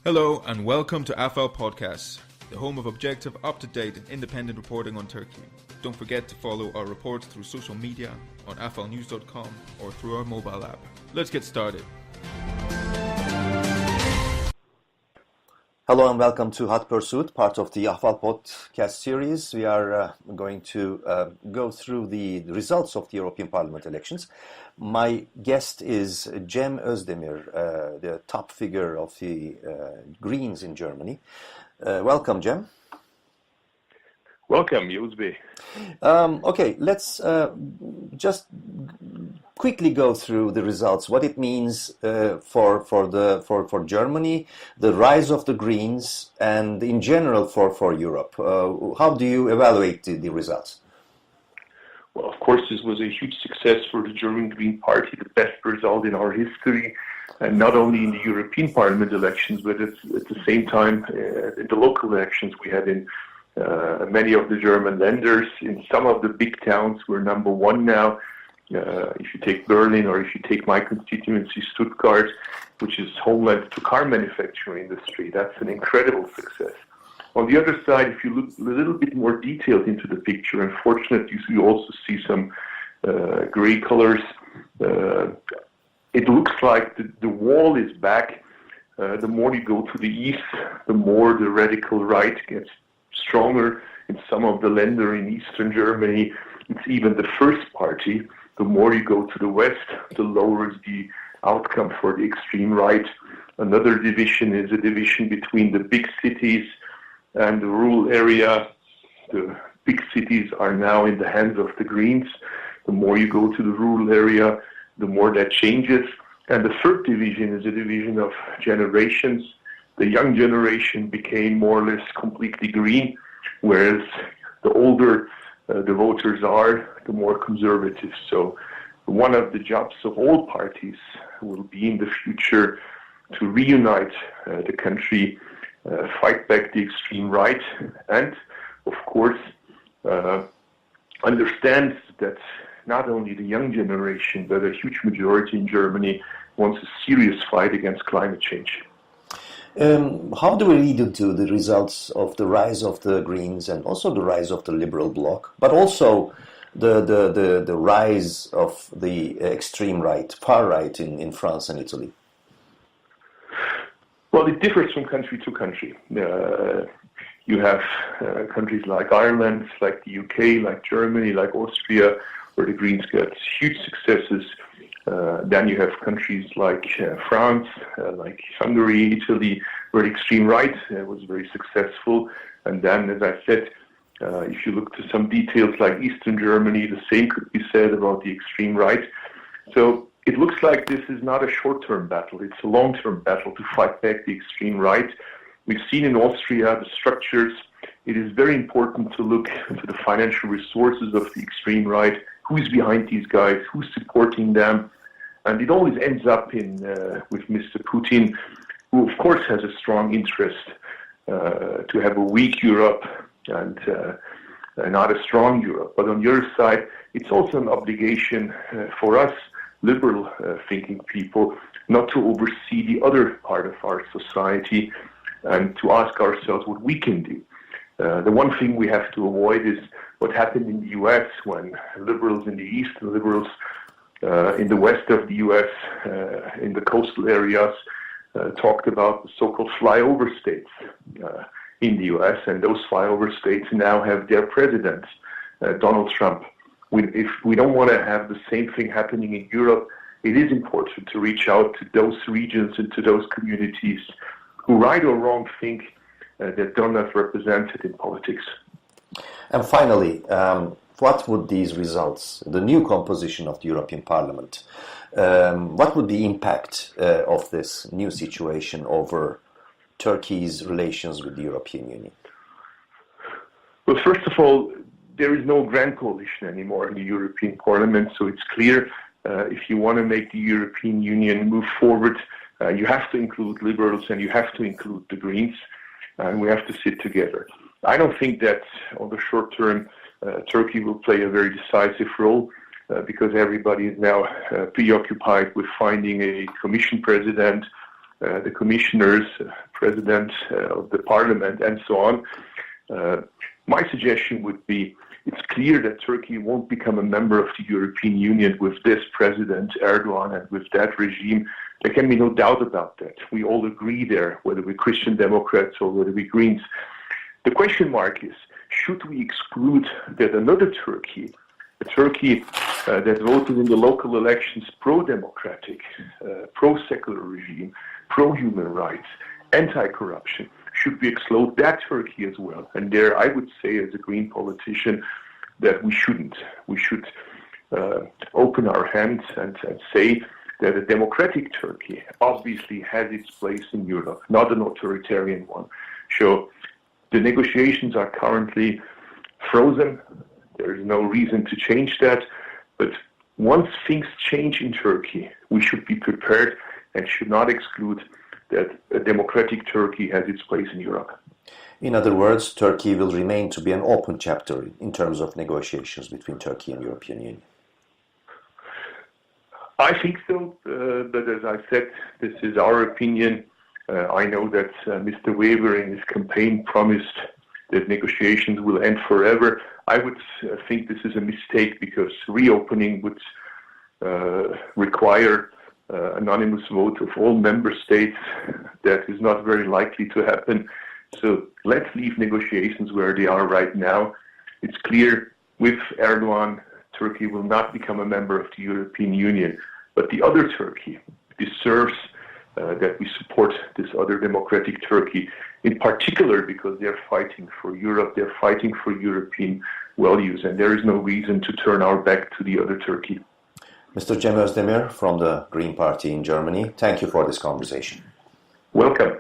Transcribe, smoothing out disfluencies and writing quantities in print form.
Hello and welcome to AFAL Podcasts, the home of objective, up-to-date and independent reporting on Turkey. Don't forget to follow our reports through social media, on afalnews.com or through our mobile app. Let's get started. Hello and welcome to Hot Pursuit, part of the AFAL podcast series. We are going to go through the results of the European Parliament elections. My guest is Cem Özdemir, the top figure of the Greens in Germany. Welcome, Cem. Welcome, Yozbe. Okay, let's just quickly go through the results, what it means for Germany, the rise of the Greens, and in general for Europe. How do you evaluate the results? Well, of course, this was a huge success for the German Green Party, the best result in our history, and not only in the European Parliament elections, but at the same time in the local elections we had in many of the German lenders. In some of the big towns, we're number one now. If you take Berlin or if you take my constituency, Stuttgart, which is homeland to car manufacturing industry, that's an incredible success. On the other side, if you look a little bit more detailed into the picture, unfortunately, you also see some gray colors. It looks like the wall is back. The more you go to the east, the more the radical right gets stronger. In some of the länder in eastern Germany, it's even the first party. The more you go to the west, the lower is the outcome for the extreme right. Another division is a division between the big cities and the rural area. The big cities are now in the hands of the Greens. The more you go to the rural area, the more that changes. And the third division is a division of generations. The young generation became more or less completely green, whereas the older the voters are, the more conservative. So one of the jobs of all parties will be in the future to reunite the country, fight back the extreme right, and of course understand that not only the young generation, but a huge majority in Germany wants a serious fight against climate change. How do we read into the results of the rise of the Greens and also the rise of the Liberal bloc, but also the rise of the extreme right, far right in France and Italy? Well, it differs from country to country. You have countries like Ireland, like the UK, like Germany, like Austria, where the Greens get huge successes. Then you have countries like France, like Hungary, Italy, where the extreme right was very successful. And then, as I said, if you look to some details like Eastern Germany, the same could be said about the extreme right. So it looks like this is not a short-term battle. It's a long-term battle to fight back the extreme right. We've seen in Austria the structures. It is very important to look into the financial resources of the extreme right. Who's behind these guys? Who's supporting them? And it always ends up with Mr. Putin, who of course has a strong interest to have a weak Europe and not a strong Europe. But on the other side, it's also an obligation for us liberal thinking people not to oversee the other part of our society and to ask ourselves what we can do. The one thing we have to avoid is what happened in the U.S. when liberals in the East and liberals in the west of the U.S., in the coastal areas, talked about the so-called flyover states in the U.S., and those flyover states now have their president, Donald Trump. If we don't want to have the same thing happening in Europe, it is important to reach out to those regions and to those communities who, right or wrong, think that they're not represented in politics. And finally, what would these results, the new composition of the European Parliament, what would the impact of this new situation over Turkey's relations with the European Union? Well, first of all, there is no grand coalition anymore in the European Parliament, so it's clear if you want to make the European Union move forward, you have to include liberals and you have to include the Greens, and we have to sit together. I don't think that on the short term Turkey will play a very decisive role because everybody is now preoccupied with finding a commission president, the commissioners, president of the parliament, and so on. My suggestion would be, it's clear that Turkey won't become a member of the European Union with this President Erdogan and with that regime. There can be no doubt about that. We all agree there, whether we're Christian Democrats or whether we're Greens. The question mark is, should we exclude that another Turkey, a Turkey that voted in the local elections pro-democratic, pro-secular regime, pro-human rights, anti-corruption, should we exclude that Turkey as well? And there I would say, as a Green politician, that we shouldn't. We should open our hands and say that a democratic Turkey obviously has its place in Europe, not an authoritarian one. So the negotiations are currently frozen. There is no reason to change that. But once things change in Turkey, we should be prepared and should not exclude that a democratic Turkey has its place in Europe. In other words, Turkey will remain to be an open chapter in terms of negotiations between Turkey and European Union. I think so, but as I said, this is our opinion. I know that Mr. Weber in his campaign promised that negotiations will end forever. I would think this is a mistake, because reopening would require anonymous vote of all member states. That is not very likely to happen. So let's leave negotiations where they are right now. It's clear with Erdogan, Turkey will not become a member of the European Union. But the other Turkey deserves that we support this other democratic Turkey, in particular because they're fighting for Europe, they're fighting for European values, and there is no reason to turn our back to the other Turkey. Mr. Cem Özdemir from the Green Party in Germany, thank you for this conversation. Welcome.